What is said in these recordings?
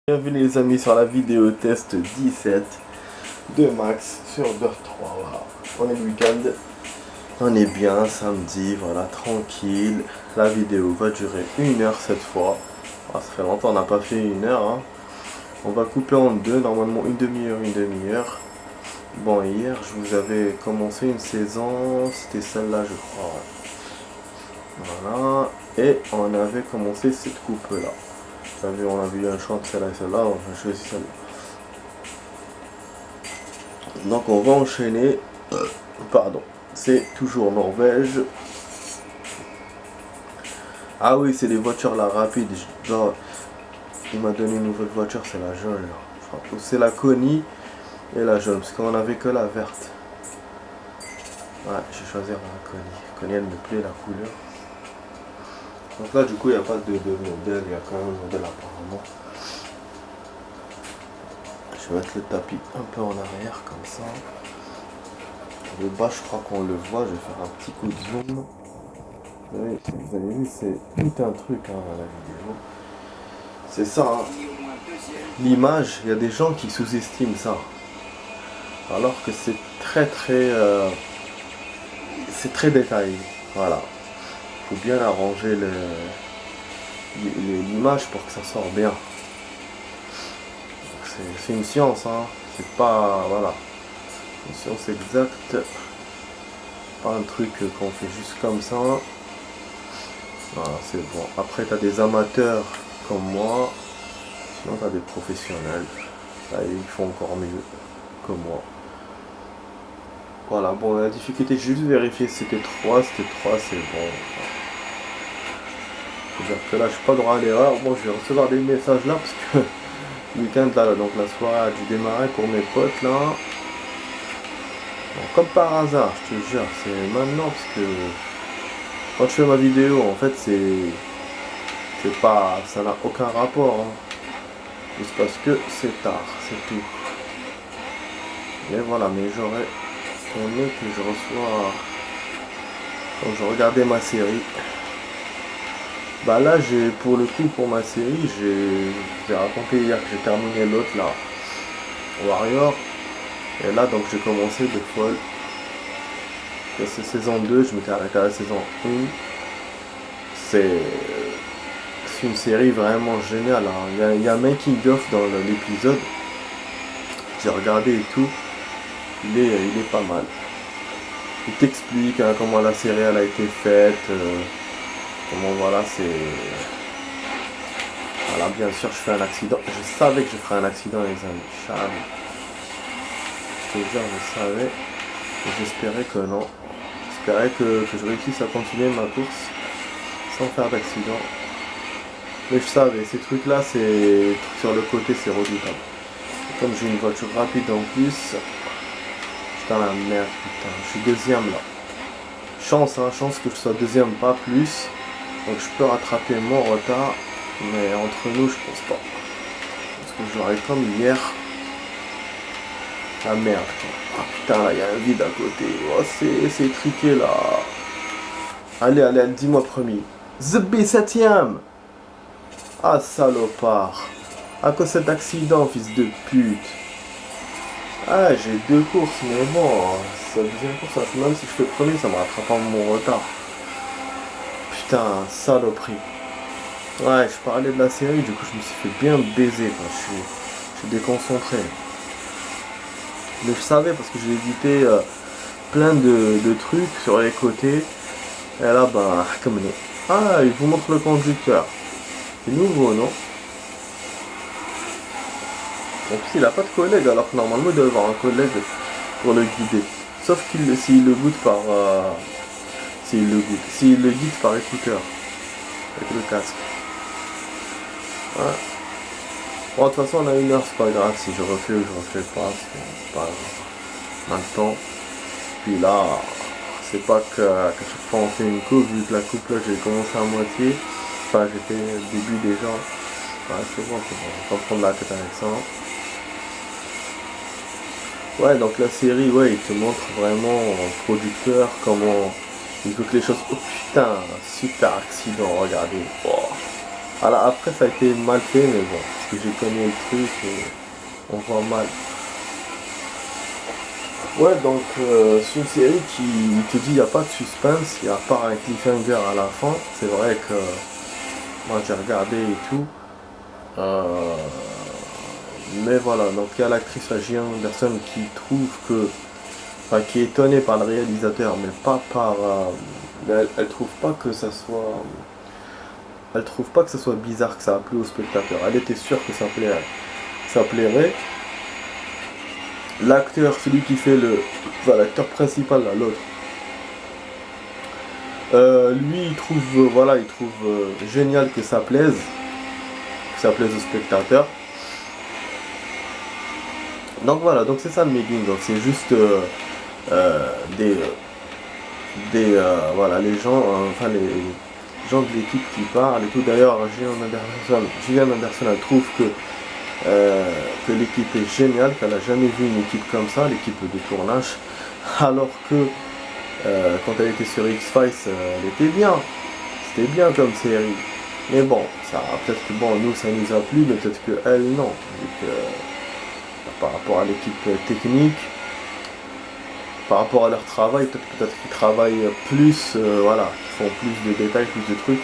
Bienvenue les amis sur la vidéo test 17 de Max sur Dirt 3. Voilà. On est le week-end, on est bien samedi, voilà, tranquille. La vidéo va durer 1 heure cette fois. Ah, ça fait longtemps on n'a pas fait 1 heure. Hein. On va couper en deux, normalement une demi-heure, une demi-heure. Bon, hier je vous avais commencé une saison, c'était celle-là je crois. Ouais. Voilà, et on avait commencé cette coupe-là. On a vu un choix de celle-là et celle-là, on a choisi celle-là. Donc on va enchaîner. Pardon, c'est toujours Norvège. Ah oui, c'est les voitures là rapides. Il m'a donné une nouvelle voiture, c'est la jaune là. C'est la Connie et la jaune, parce qu'on avait que la verte. Ouais, j'ai choisi la Connie. Connie, elle me plaît la couleur. Donc là, du coup, il n'y a pas de modèle, il y a quand même un modèle apparemment. Je vais mettre le tapis un peu en arrière comme ça. Le bas, je crois qu'on le voit. Je vais faire un petit coup de zoom. Oui, vous avez vu, c'est tout un truc hein, la vidéo. C'est ça. Hein. L'image, il y a des gens qui sous-estiment ça. Alors que c'est c'est très détaillé. Voilà. Il faut bien arranger l'image pour que ça sorte bien. C'est une science, hein. C'est pas, voilà, une science exacte. Pas un truc qu'on fait juste comme ça. Voilà, c'est bon. Après, tu as des amateurs comme moi. Sinon, tu as des professionnels. Là, ils font encore mieux que moi. Voilà, bon, la difficulté, j'ai juste vérifié si c'était 3. C'était 3, c'est bon. C'est-à-dire que là, je suis pas droit à l'erreur. Bon, je vais recevoir des messages là parce que le week-end, là, donc la soirée a dû démarrer pour mes potes là. Bon, comme par hasard, je te jure, c'est maintenant parce que quand je fais ma vidéo, en fait, c'est pas, ça n'a aucun rapport. Hein. Juste parce que c'est tard, c'est tout. Mais voilà, mais j'aurais aimé que je reçois quand je regardais ma série. Bah là, pour le coup, pour ma série, j'ai raconté hier que j'ai terminé l'autre là, Warrior. Et là, donc j'ai commencé de folle. C'est saison 2, je m'étais arrêté à la saison 1. C'est une série vraiment géniale. Hein. Il y a un making of dans l'épisode. J'ai regardé et tout. Il est pas mal. Il t'explique hein, comment la série elle a été faite. Comment voilà, c'est. Voilà, bien sûr, je fais un accident. Je savais que je ferais un accident, les amis. Charles. Je te jure, je savais. J'espérais que non. J'espérais que je réussisse à continuer ma course sans faire d'accident. Mais je savais, ces trucs-là, c'est sur le côté, c'est redoutable. Et comme j'ai une voiture rapide en plus, je suis dans la merde, putain. Je suis deuxième là. Chance, hein, chance que je sois deuxième, pas plus. Donc je peux rattraper mon retard. Mais entre nous, je pense pas. Parce que j'aurais comme hier. La merde. Ah putain, là, il y a un vide à côté. Oh, c'est triqué là. Allez, allez, dis-moi premier. Zb 7ème. Ah, salopard. À cause de cet accident, fils de pute. Ah, j'ai 2 courses, mais bon, cette deuxième course, même si je fais premier, ça me rattrape pas mon retard. Putain, saloperie. Ouais, je parlais de la série, du coup, je me suis fait bien baiser quand je suis déconcentré. Mais je savais parce que j'ai édité plein de trucs sur les côtés. Et là, bah, comme il est. Ah, il vous montre le conducteur. C'est nouveau, non? En plus, il n'a pas de collègue, alors que normalement, il doit avoir un collègue pour le guider. Sauf s'il le goûte par. S'il le guide par écouteur. Avec le casque. Ouais. Bon, de toute façon, on a 1 heure, c'est pas grave. Si je refais ou je refais pas, c'est pas grave. Maintenant. Puis là, c'est pas qu'à chaque fois on fait une coupe, vu que la coupe là, j'ai commencé à moitié. Enfin, j'ai fait le début déjà. Ouais, c'est bon, on va pas prendre la tête avec ça. Ouais, donc la série, ouais, il te montre vraiment en producteur comment il veut que les choses. Oh putain, super accident, regardez. Oh. Alors après ça a été mal fait, mais bon, parce que j'ai connu le truc et on voit mal. Ouais, donc c'est une série qui te dit il n'y a pas de suspense, il y a pas un cliffhanger à la fin. C'est vrai que moi j'ai regardé et tout. Euh, mais voilà, donc il y a l'actrice Gillian Anderson qui trouve que, enfin qui est étonnée par le réalisateur, mais pas par, elle trouve pas que ça soit, elle trouve pas que ça soit bizarre que ça a plu aux spectateurs. Elle était sûre que ça plairait. L'acteur, celui qui fait enfin, l'acteur principal, là, l'autre, lui, il trouve génial que ça plaise aux spectateurs. Donc voilà, donc c'est ça le making of, c'est juste voilà, les gens, enfin les gens de l'équipe qui parlent et tout. D'ailleurs, Gillian Anderson, elle trouve que l'équipe est géniale, qu'elle n'a jamais vu une équipe comme ça, l'équipe de tournage, alors que quand elle était sur X-Files, elle était bien, c'était bien comme série. Mais bon, ça peut-être que bon, nous ça nous a plu, mais peut-être que elle non. Donc, par rapport à l'équipe technique, par rapport à leur travail, peut-être qu'ils travaillent plus, voilà, qu'ils font plus de détails, plus de trucs.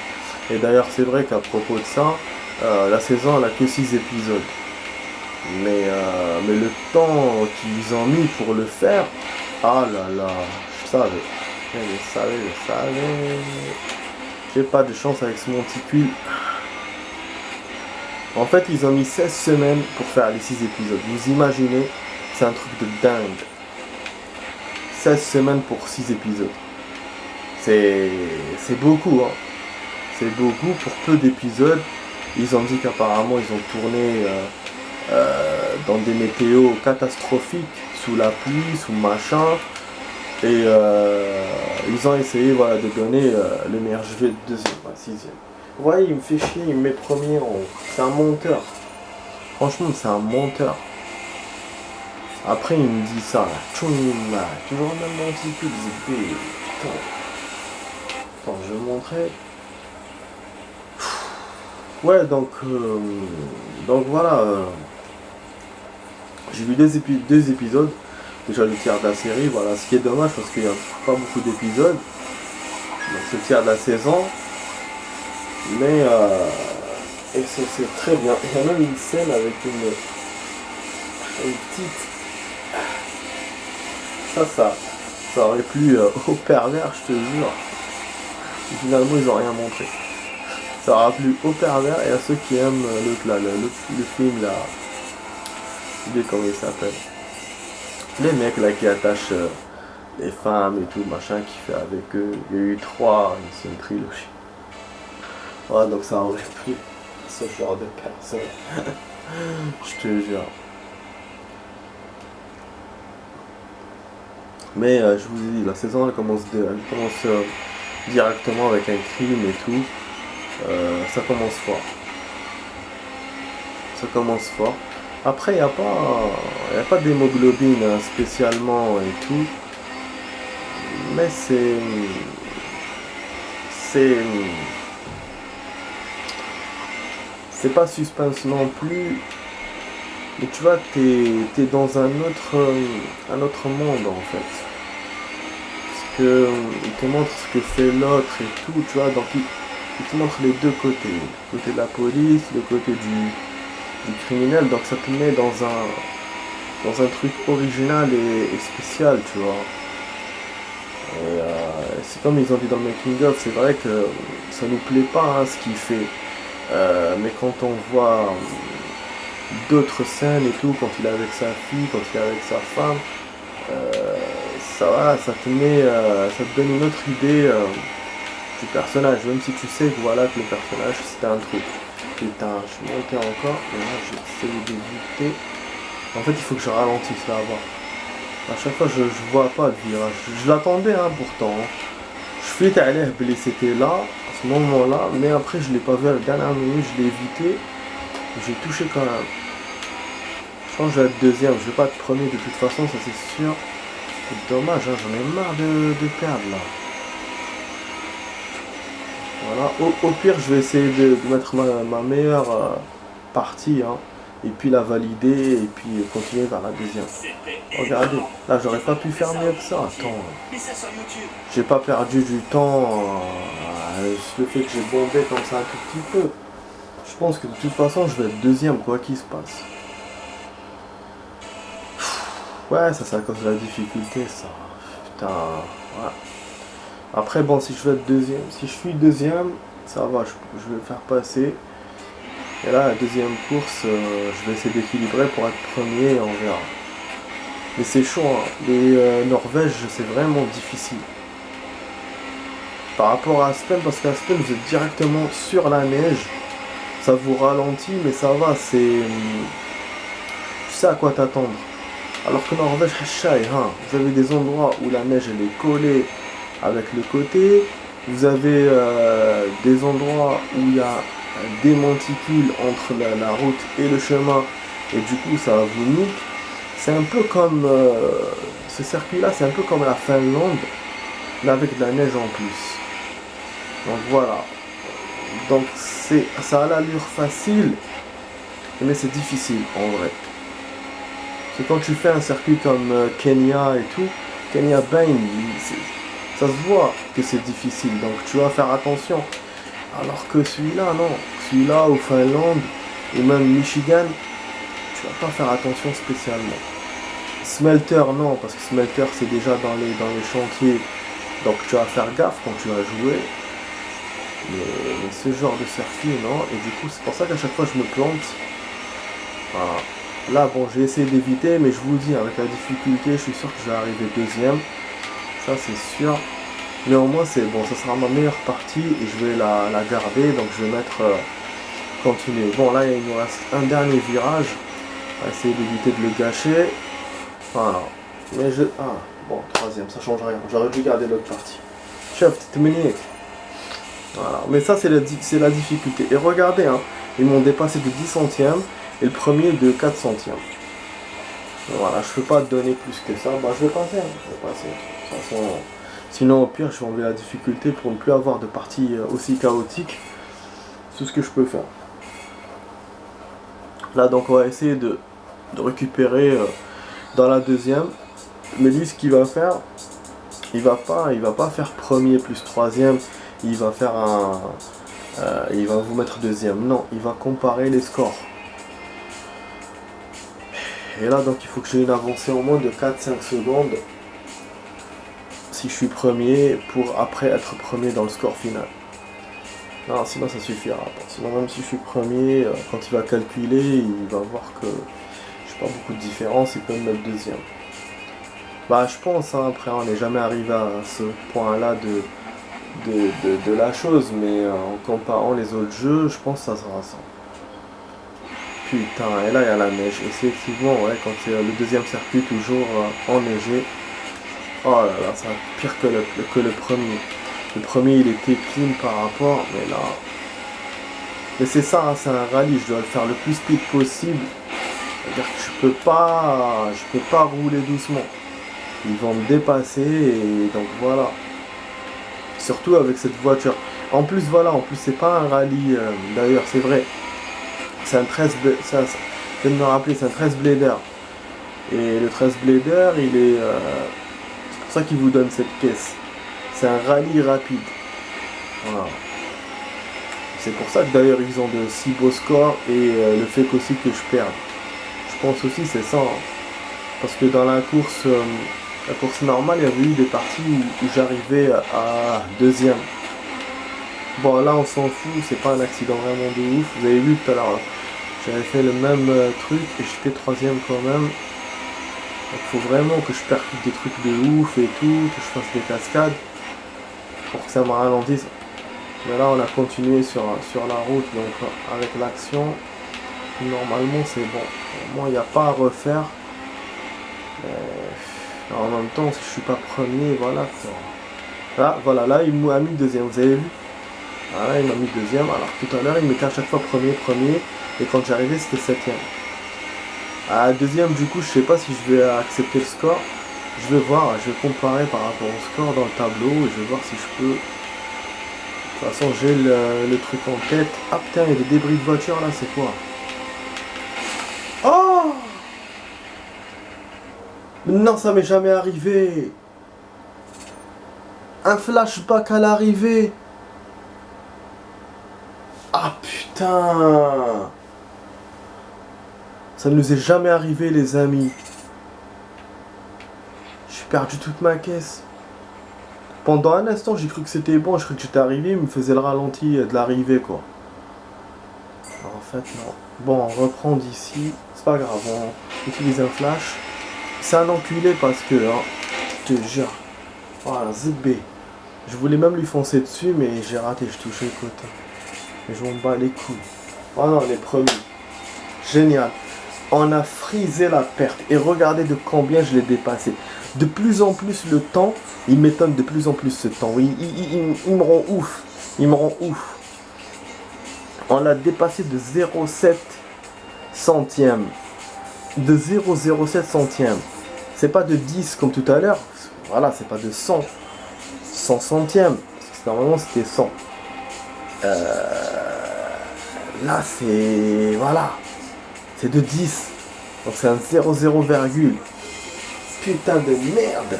Et d'ailleurs, c'est vrai qu'à propos de ça, la saison elle a que 6 épisodes. Mais le temps qu'ils ont mis pour le faire, ah là là, je savais. J'ai pas de chance avec ce monticule. En fait, ils ont mis 16 semaines pour faire les 6 épisodes. Vous imaginez, c'est un truc de dingue. 16 semaines pour 6 épisodes. C'est beaucoup, hein. C'est beaucoup pour peu d'épisodes. Ils ont dit qu'apparemment, ils ont tourné dans des météos catastrophiques, sous la pluie, sous machin. Et ils ont essayé, voilà, de donner le meilleur. Je vais deuxième, sixième. Vous voyez, il me fait chier, il me met premier en haut. C'est un monteur. Franchement, c'est un monteur. Après, il me dit ça, là. Tchoum, là. Toujours le même monticule, putain. Attends, je vais vous montrer. Ouais, donc voilà. J'ai vu deux épisodes. Déjà le tiers de la série, voilà. Ce qui est dommage parce qu'il n'y a pas beaucoup d'épisodes. Donc c'est le tiers de la saison. Mais et c'est très bien. Il y a même une scène avec une petite. Ça aurait plu au pervers, je te jure. Et finalement, ils n'ont rien montré. Ça aura plu au pervers et à ceux qui aiment l'autre là, le film là. Je sais comment il s'appelle. Les mecs là qui attachent les femmes et tout, machin, qui fait avec eux. Il y a eu 3, c'est une trilogie. Ouais, donc ça aurait plu à ce genre de personnes. Je te jure. Mais je vous ai dit, la saison elle commence directement avec un crime et tout. Ça commence fort. Ça commence fort. Après, il n'y a pas d'hémoglobine hein, spécialement et tout. Mais c'est pas suspense non plus. Mais tu vois, t'es dans un autre monde en fait. Parce que il te montre ce que fait l'autre et tout, tu vois, donc il te montre les deux côtés. Le côté de la police, le côté du criminel, donc ça te met dans un truc original et spécial, tu vois. Et c'est comme ils ont dit dans le making of, c'est vrai que ça nous plaît pas hein, ce qu'il fait. Mais quand on voit d'autres scènes et tout, quand il est avec sa fille, quand il est avec sa femme, ça te donne une autre idée du personnage, même si tu sais que voilà que le personnage c'était un truc. Putain, je suis monté encore, et là j'essaie d'éviter. En fait il faut que je ralentisse là-bas. À chaque fois je vois pas le virage. Je l'attendais hein, pourtant. Je fais aller, c'était là, à ce moment-là, mais après je l'ai pas vu à la dernière minute, je l'ai évité. J'ai touché quand même. Je pense que je vais être deuxième, je vais pas être premier de toute façon, ça c'est sûr. C'est dommage, hein, j'en ai marre de perdre là. Voilà, au pire, je vais essayer de mettre ma meilleure partie, hein, et puis la valider, et puis continuer vers la deuxième. Regardez, là, j'aurais pas pu faire mieux que ça. Attends, j'ai pas perdu du temps. Le fait que j'ai bombé comme ça un tout petit peu. Je pense que de toute façon, je vais être deuxième, quoi qu'il se passe. Ouais, ça c'est à cause de la difficulté, ça. Putain, ouais. Après, bon, si je vais être deuxième, si je suis deuxième, ça va, je vais le faire passer. Et là, la deuxième course, je vais essayer d'équilibrer pour être premier et on verra. Mais c'est chaud, hein. Les Norvèges, c'est vraiment difficile. Par rapport à Aspen, parce qu'à Aspen, vous êtes directement sur la neige. Ça vous ralentit, mais ça va, c'est... Tu sais à quoi t'attendre. Alors que Norvège, hein, vous avez des endroits où la neige elle est collée avec le côté. Vous avez des endroits où il y a des monticules entre la route et le chemin. Et du coup, ça vous nique. C'est un peu comme... ce circuit-là, c'est un peu comme la Finlande, mais avec de la neige en plus. Donc voilà. Donc ça a l'allure facile, mais c'est difficile en vrai. C'est quand tu fais un circuit comme Kenya et tout, Kenya Bain, ça se voit que c'est difficile, donc tu vas faire attention. Alors que celui-là, non. Celui-là, au Finlande, et même Michigan, tu vas pas faire attention spécialement. Smelter, non, parce que Smelter, c'est déjà dans les chantiers, donc tu vas faire gaffe quand tu vas jouer. Mais ce genre de circuit, non. Et du coup, c'est pour ça qu'à chaque fois, je me plante. Voilà. Là, bon, j'ai essayé d'éviter, mais je vous dis, avec la difficulté, je suis sûr que je vais arriver deuxième. Ça, c'est sûr. Néanmoins, c'est bon, ça sera ma meilleure partie et je vais la garder. Donc, je vais mettre continuer. Bon, là, il nous reste un dernier virage. On va essayer d'éviter de le gâcher. Voilà. Mais bon, troisième, ça change rien. J'aurais dû garder l'autre partie. Chef, t'es mené. Voilà. Mais ça, c'est la difficulté. Et regardez, hein, ils m'ont dépassé de 10 centièmes. Et le premier de 4 centièmes. Voilà, je peux pas donner plus que ça. Bah, je vais passer. Hein. Je vais passer. De toute façon, sinon, au pire, je vais enlever la difficulté pour ne plus avoir de partie aussi chaotique. C'est tout ce que je peux faire. Là, donc, on va essayer de récupérer dans la deuxième. Mais lui, ce qu'il va faire, il va pas faire premier plus troisième. Il va faire il va vous mettre deuxième. Non, il va comparer les scores. Et là, donc, il faut que j'ai une avancée au moins de 4-5 secondes si je suis premier pour après être premier dans le score final. Non, sinon ça suffira pas. Sinon, même si je suis premier, quand il va calculer, il va voir que j'ai pas beaucoup de différence, il peut me mettre deuxième. Bah, je pense, hein, après, on n'est jamais arrivé à ce point-là de la chose, mais en comparant les autres jeux, je pense que ça sera ça. Putain, et là il y a la neige. Et c'est effectivement, ouais, quand c'est le deuxième circuit, toujours enneigé. Oh là là, c'est pire que le premier. Le premier, il était clean par rapport, mais là... Mais c'est ça, hein, c'est un rallye, je dois le faire le plus speed possible. C'est-à-dire que je peux pas rouler doucement. Ils vont me dépasser, et donc voilà. Surtout avec cette voiture. En plus, voilà, c'est pas un rallye, d'ailleurs, c'est vrai. C'est un 13, ça, je viens de me rappeler, c'est un 13 blader. Et le 13 blader, il est... c'est pour ça qu'il vous donne cette caisse. C'est un rallye rapide. Voilà. C'est pour ça que d'ailleurs ils ont de si beaux scores et le fait qu'aussi que je perde. Je pense aussi c'est ça. Hein. Parce que dans la course normale, il y avait eu des parties où j'arrivais à deuxième. Bon là on s'en fout, c'est pas un accident vraiment de ouf. Vous avez vu tout à l'heure, j'avais fait le même truc et j'étais troisième quand même. Donc il faut vraiment que je percute des trucs de ouf et tout, que je fasse des cascades pour que ça me ralentisse. Mais là on a continué sur la route, donc avec l'action, normalement c'est bon. Moi il n'y a pas à refaire. Mais en même temps si je suis pas premier, voilà quoi. Là, voilà, là il m'a mis deuxième, vous avez vu? Voilà, il m'a mis deuxième, alors tout à l'heure il mettait à chaque fois premier, et quand j'arrivais c'était septième. À deuxième du coup je sais pas si je vais accepter le score. Je vais voir, je vais comparer par rapport au score dans le tableau et je vais voir si je peux toute façon, j'ai le truc en tête. Ah putain, il y a des débris de voiture là, c'est quoi? Oh! Non, ça m'est jamais arrivé. Un flashback à l'arrivée. Ah putain. Ça ne nous est jamais arrivé, les amis. J'ai perdu toute ma caisse. Pendant un instant, j'ai cru que c'était bon. Je crois que j'étais arrivé. Il me faisait le ralenti de l'arrivée, quoi. Alors, en fait, non. Bon, on reprend d'ici. C'est pas grave, on utilise un flash. C'est un enculé parce que, hein, je te jure. Voilà, ZB. Je voulais même lui foncer dessus, mais j'ai raté. Je touchais le côté. Et je m'en bats les couilles. Oh non, on est premiers. Génial. On a frisé la perte. Et regardez de combien je l'ai dépassé. De plus en plus le temps, il m'étonne de plus en plus ce temps. Il me rend ouf. Il me rend ouf. On l'a dépassé de 0,7 centièmes. De 0,07 centièmes. C'est pas de 10 comme tout à l'heure. Voilà, c'est pas de 100. 100 centièmes. Parce que normalement c'était 100. Là c'est... Voilà. C'est de 10. Donc c'est un 0,0 virgule. Putain de merde.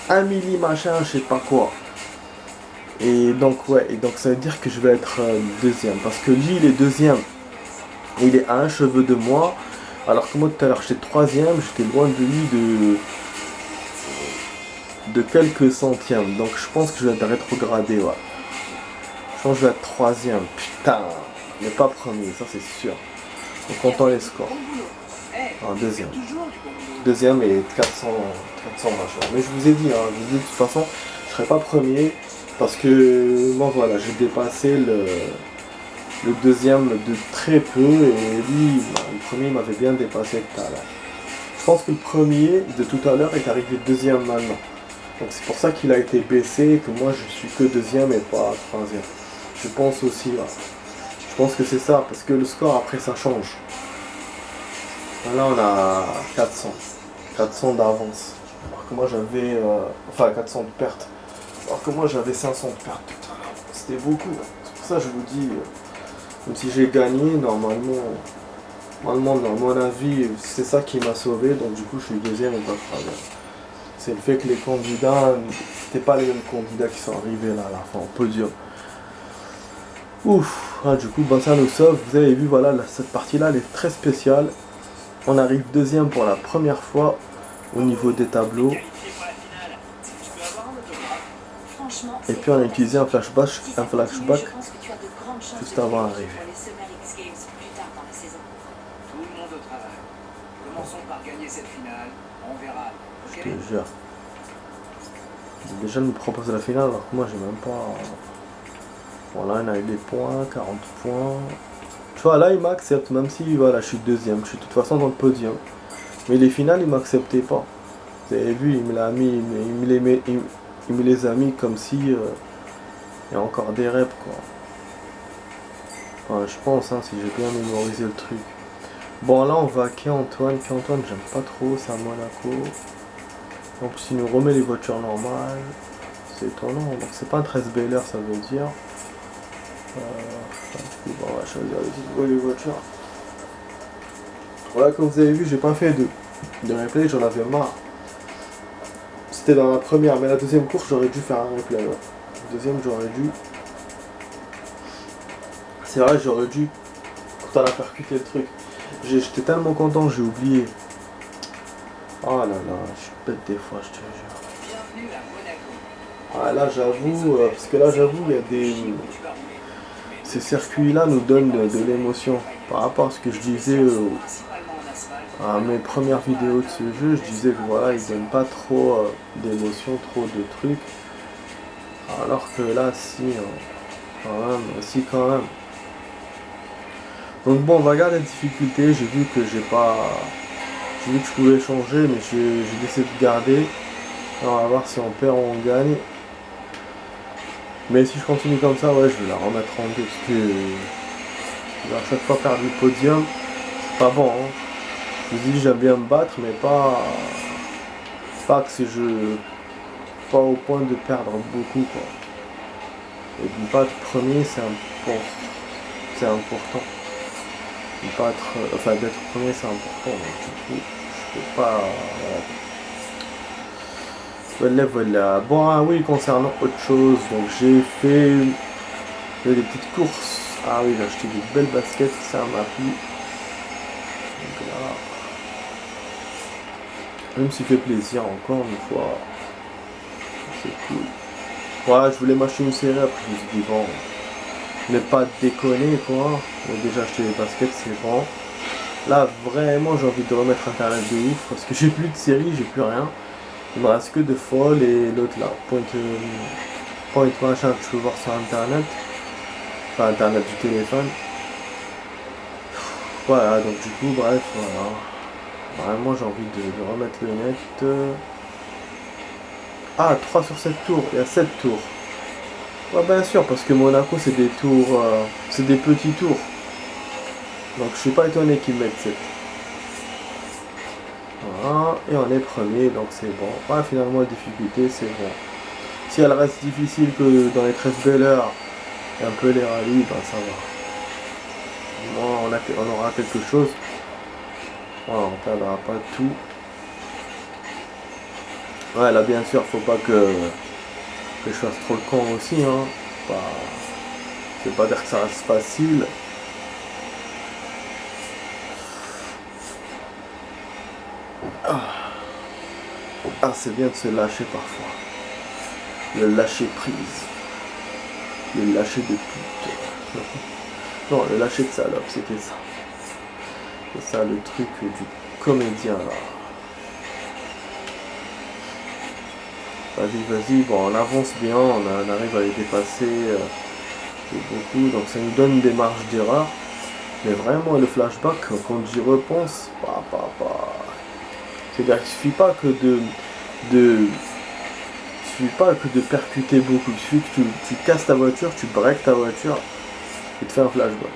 1 milli machin, je sais pas quoi. Et donc ouais, et donc ça veut dire que je vais être deuxième. Parce que lui il est deuxième. Il est à un cheveu de moi. Alors que moi tout à l'heure j'étais troisième. J'étais loin de lui de quelques centièmes. Donc je pense que je vais être rétrogradé, ouais. Je pense que je vais être troisième. Putain. Mais pas premier, ça c'est sûr. Donc comptons les scores. En deuxième. Deuxième et 400 machin. Mais je vous ai dit, hein, je vous ai dit de toute façon, je serai pas premier. Parce que moi voilà, j'ai dépassé le deuxième de très peu. Et lui, le premier m'avait bien dépassé tout à l'heure. Je pense que le premier de tout à l'heure est arrivé deuxième maintenant. Donc c'est pour ça qu'il a été baissé et que moi je suis que deuxième et pas troisième. Je pense aussi, là. Je pense que c'est ça, parce que le score après ça change. Là on a 400. 400 d'avance. Alors que moi j'avais... enfin 400 de perte. Alors que moi j'avais 500 de perte. C'était beaucoup. C'est pour ça que je vous dis, même si j'ai gagné, normalement, dans mon avis, c'est ça qui m'a sauvé. Donc du coup je suis deuxième et pas troisième. C'est le fait que les candidats, c'était pas les mêmes candidats qui sont arrivés là à la fin, au podium. Ouf, ah, du coup, ben, ça nous sauve. Vous avez vu, voilà, cette partie-là, elle est très spéciale. On arrive deuxième pour la première fois au niveau des tableaux. Et puis on a utilisé un flashback juste avant l'arrivée. Je te jure. Déjà, il nous propose la finale alors que moi, j'ai même pas... Voilà, il a eu des points, 40 points. Tu vois, là, il m'accepte, même si voilà, je suis deuxième. Je suis de toute façon dans le podium. Mais les finales, il m'acceptait pas. Vous avez vu, il me l'a mis, il me les a mis comme si il y a encore des reps, quoi. Enfin, je pense, hein, si j'ai bien mémorisé le truc. Bon, là, on va à Quai Antoine. Quai Antoine, j'aime pas trop, c'est à Monaco. En plus, il nous remet les voitures normales. C'est étonnant. Donc, c'est pas un 13 Bel Air, ça veut dire. Bon, on va choisir les voitures. Voilà, comme vous avez vu, j'ai pas fait de replay, j'en avais marre. C'était dans la première, mais la deuxième course, j'aurais dû faire un replay. Ouais. La deuxième, j'aurais dû. C'est vrai, j'aurais dû. Quand on a percuté le truc. J'étais tellement content, j'ai oublié. Oh là là, je suis bête des fois, je te jure. Ah là, j'avoue, parce que là, j'avoue, il y a des. Ces circuits-là nous donnent de l'émotion. Par rapport à ce que je disais à mes premières vidéos de ce jeu, je disais que voilà, ils donnent pas trop d'émotion, trop de trucs. Alors que là, si, quand même. Donc bon, on va regarder la difficulté. J'ai vu que j'ai vu que je pouvais changer, mais j'ai décidé de garder. Alors, on va voir si on perd ou on gagne. Mais si je continue comme ça, ouais, je vais la remettre en deux parce que à chaque fois perdre le podium, c'est pas bon. Hein. Je vous dis, j'aime bien me battre, mais pas que si je pas au point de perdre beaucoup, quoi. Et de ne pas être premier, c'est important. De ne pas être, enfin, d'être premier, c'est important. Donc, du coup, je peux pas. Voilà. Bon, ah oui, concernant autre chose, donc j'ai fait des petites courses. Ah oui, j'ai acheté des belles baskets, ça m'a plu. Donc là, je me suis fait plaisir encore une fois. C'est cool. Voilà, je voulais m'acheter une série, après je me suis dit bon, ne pas déconner quoi. J'ai déjà acheté des baskets, c'est bon. Là vraiment j'ai envie de remettre internet de ouf parce que j'ai plus de série, j'ai plus rien. Il me reste que de Fall et l'autre là, Point machin que je peux voir sur internet. Enfin internet du téléphone. Voilà, donc du coup bref, voilà. Vraiment j'ai envie de remettre le net. Ah, 3 sur 7 tours, il y a 7 tours. Ouais, bien sûr, parce que Monaco, c'est des tours, c'est des petits tours. Donc, je suis pas étonné qu'ils mettent 7. Voilà, et on est premier, donc c'est bon. Ah, finalement, la difficulté, c'est bon. Si elle reste difficile que dans les 13 belles heures, et un peu les rallyes, ben ça va. Moi, on aura quelque chose. Voilà, on perdra pas tout. Ouais, là, bien sûr, faut pas que je fasse trop le con aussi, hein. Je vais pas dire que ça reste facile. Ah, c'est bien de se lâcher parfois. Le lâcher prise. Le lâcher de pute. Non, le lâcher de salope, c'était ça. C'est ça le truc du comédien là. Vas-y, bon, on avance bien, on arrive à les dépasser beaucoup, donc ça nous donne des marges d'erreur. Mais vraiment, le flashback, quand j'y repense, c'est-à-dire qu'il suffit pas que de suffit pas que de percuter beaucoup, il suffit que tu casses ta voiture, tu breaks ta voiture et te fais un flashback.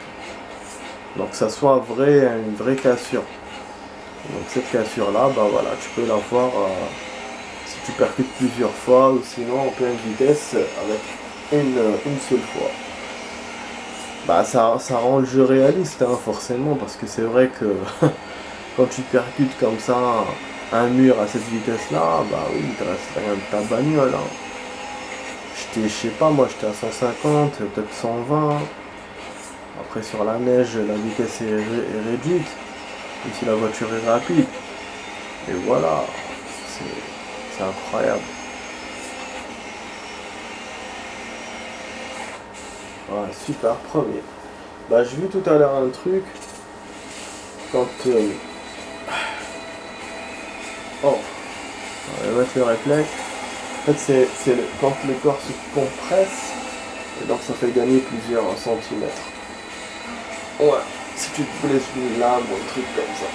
Donc ça soit une vraie cassure. Donc cette cassure là, bah voilà, tu peux la voir si tu percutes plusieurs fois ou sinon en pleine vitesse avec une seule fois. Bah ça rend le jeu réaliste hein, forcément parce que c'est vrai que quand tu percutes comme ça un mur à cette vitesse là, bah oui, il te reste rien de ta bagnole. Hein. Je sais pas, moi j'étais à 150, peut-être 120. Après sur la neige, la vitesse est réduite, même si la voiture est rapide. Et voilà, c'est incroyable. Ouais, super, premier. Bah j'ai vu tout à l'heure un truc, quand... Oh, on va mettre le replay. En fait c'est quand le corps se compresse, et donc ça fait gagner plusieurs centimètres. Ouais, si tu te blesses une lame ou un truc comme ça.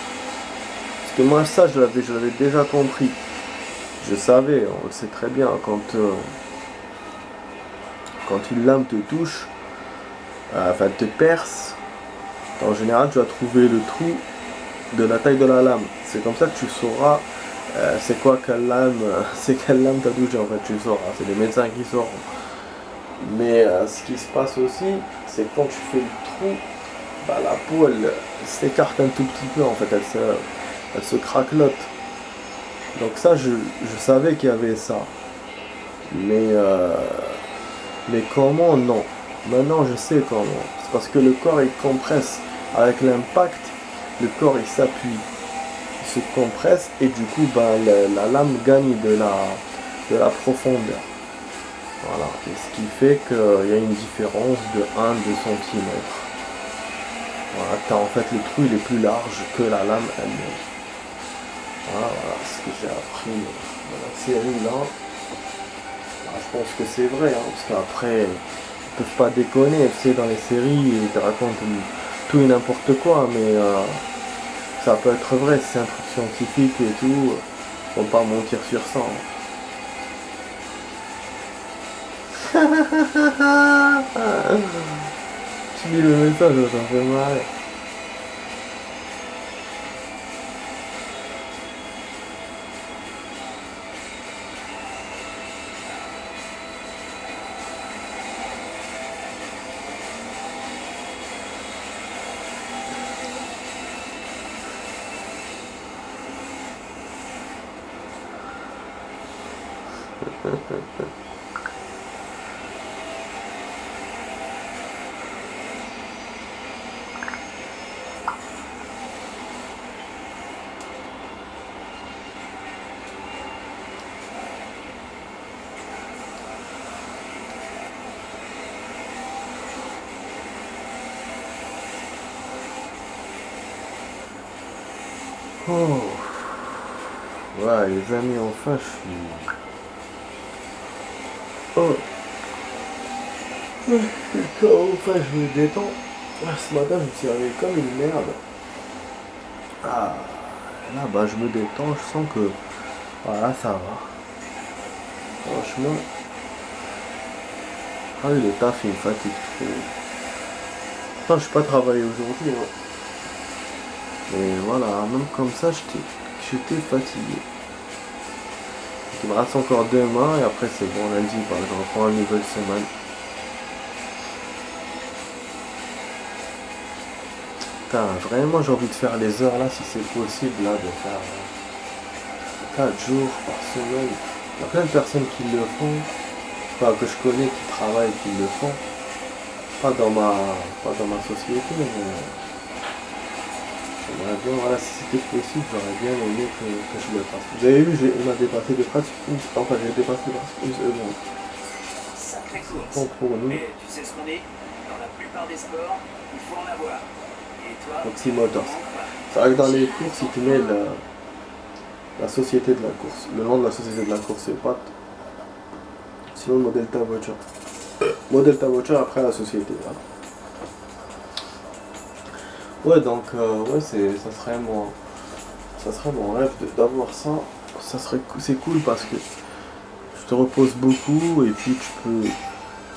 Parce que moi ça je l'avais déjà compris. Je savais, on le sait très bien, quand une lame te touche, enfin te perce, en général tu vas trouver le trou de la taille de la lame. C'est comme ça que tu sauras c'est quelle lame t'as touché en fait, tu sauras, c'est les médecins qui sauront. Mais ce qui se passe aussi, c'est que quand tu fais le trou, bah, la peau elle s'écarte un tout petit peu en fait, elle se craquelote. Donc ça je savais qu'il y avait ça. Mais comment non. Maintenant je sais comment. C'est parce que le corps il compresse. Avec l'impact, le corps il s'appuie. Il se compresse et du coup bah, la lame gagne de la profondeur. Voilà. Et ce qui fait qu'il y a une différence de 1-2 cm. Voilà, en fait le trou il est plus large que la lame elle-même. Voilà, ce que j'ai appris dans la série là. Je pense que c'est vrai, hein, parce qu'après, ils peuvent pas déconner, tu sais, dans les séries, ils te racontent tout et n'importe quoi, mais ça peut être vrai, si c'est un truc scientifique et tout, faut pas mentir sur ça. Hein. Tu lis le message, ça me fait marrer. Oh. Ouais les amis, enfin je suis... Oh. Enfin je me détends. Ce matin je me suis réveillé comme une merde. Ah, là bah je me détends, je sens que... Voilà, ça va. Franchement... Ah oui, le taf il me fatigue trop. Pourtant je suis pas travaillé aujourd'hui. Hein. Et voilà, même comme ça j'étais fatigué. Il me reste encore demain et après c'est bon, lundi, bah, je reprends une nouvelle semaine. Putain, vraiment j'ai envie de faire les heures là si c'est possible là de faire 4 jours par semaine. Il y a plein de personnes qui le font, enfin que je connais qui travaillent et qui le font. Pas dans ma société, mais j'aimerais bien, voilà, si c'était possible, j'aurais bien aimé que je le fasse. Vous avez vu, on a dépassé de presque enfin j'ai dépassé presque une seconde. Sacrée course. Bon pour nous. Mais tu sais ce qu'on dit, dans la plupart des sports, il faut en avoir. Et toi, Oxymotors. C'est vrai que dans les courses, il te met la société de la course. Le nom de la société de la course, c'est pas. Sinon, le modèle ta voiture. Modèle ta voiture après la société. Voilà. Ouais, donc, ouais, ça serait mon rêve d'avoir ça. C'est cool parce que tu te reposes beaucoup et puis tu peux,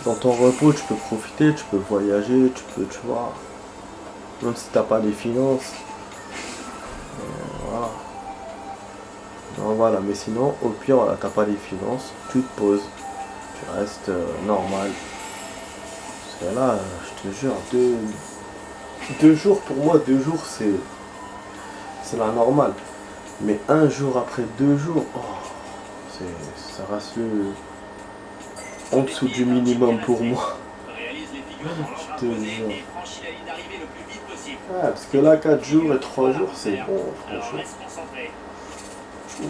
dans ton repos, tu peux profiter, tu peux voyager, tu vois, même si t'as pas les finances. Voilà. Non, voilà, mais sinon, au pire, voilà, t'as pas les finances, tu te poses, tu restes normal. Parce que là, je te jure, 2 jours pour moi, 2 jours c'est la normale. Mais un jour après 2 jours, oh, ça reste en dessous du minimum pour moi. Je te jure. Ouais, parce que là, 4 jours et 3 jours, c'est bon, franchement.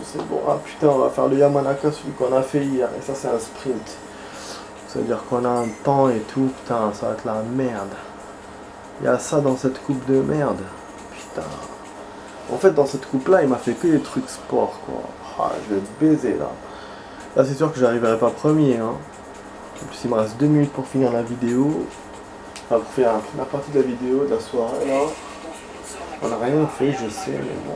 C'est bon. Ah putain, on va faire le Yamanaka, celui qu'on a fait hier. Et ça, c'est un sprint. Ça veut dire qu'on a un temps et tout. Putain, ça va être la merde. Il y a ça dans cette coupe de merde. Putain. En fait, dans cette coupe-là, il m'a fait que des trucs sport, quoi. Ah, je vais te baiser, là. Là, c'est sûr que j'arriverai pas premier, hein. En plus, il me reste 2 minutes pour finir la vidéo. Enfin, pour faire la première partie de la vidéo de la soirée, là. On n'a rien fait, je sais, mais bon.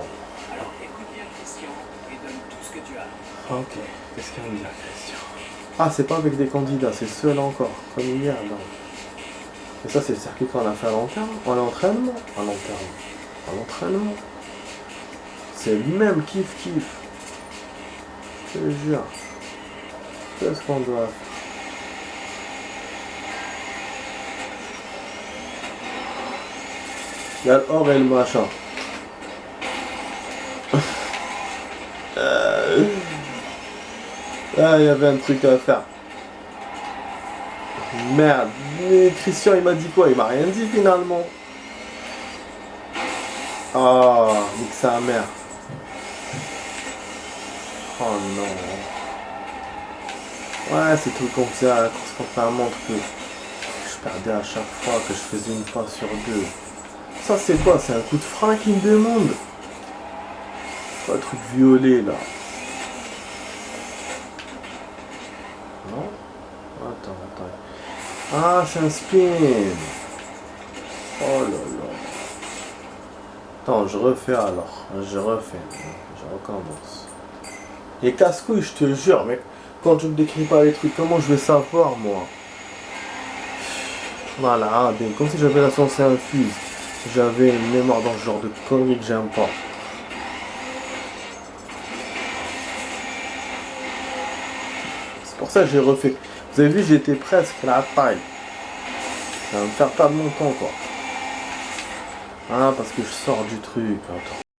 Ok, qu'est-ce qu'il y a à dire, Christian? Ah, c'est pas avec des candidats, c'est seul encore, comme hier, non. Et ça, c'est le circuit qu'on a fait à l'entraînement. À l'entraînement. C'est lui-même, kiff. Je te jure. Qu'est-ce qu'on doit faire? Il y a le or et le machin. Ah, il y avait un truc à faire. Merde. Mais Christian, il m'a dit quoi? Il m'a rien dit finalement. Ah, nique sa mère. Oh non. Ouais, c'est tout qu'on faisait à la course contre la montre que je perdais à chaque fois, que je faisais une fois sur 2. Ça, c'est quoi? C'est un coup de frein qui me demande? Pas le truc violet là. Non? Attends. Ah, c'est un spin. Oh là là. Attends, je refais alors. Je recommence. Les casse-couilles, je te jure, mec. Quand je ne décris pas les trucs, comment je vais savoir, moi? Voilà, bien, comme si j'avais la science infuse. J'avais une mémoire dans ce genre de conneries que j'aime pas. C'est pour ça que j'ai refait. Vous avez vu, j'étais presque à la taille. Ça va me faire perdre mon temps, quoi. Ah, parce que je sors du truc. Attends.